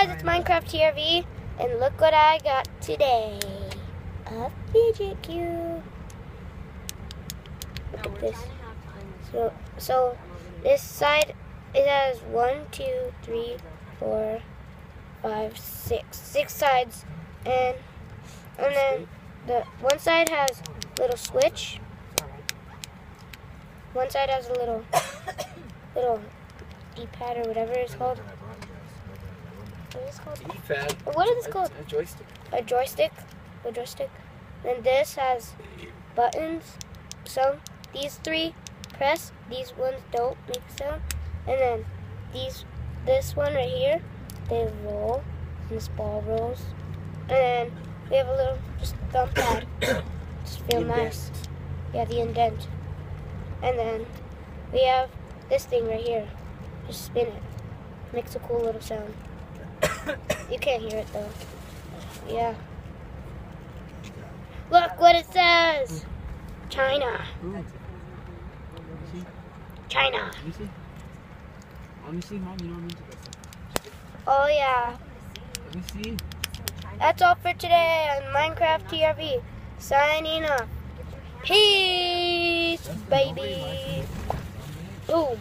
guys, it's Minecraft TRV, and look what I got today. A fidget cube. Look at this. So this side, it has 1, 2, 3, 4, 5, 6. 6 sides, and then the one side has a little switch. One side has a little D-pad or whatever it's called. What is it called? D-pad. What is this called? A joystick. A joystick. A joystick. Then this has buttons. So these 3 press. These ones don't make sound. And then this one right here, they roll. And this ball rolls. And then we have a little just thumb pad. Just feel nice. Yeah, the indent. And then we have this thing right here. Just spin it. Makes a cool little sound. You can't hear it though. Yeah. Look what it says. China. China. Let me see. Let me see, Mom. You know what I mean? Oh yeah. Let me see. That's all for today on Minecraft TRV. Signing off. Peace, baby. Boom.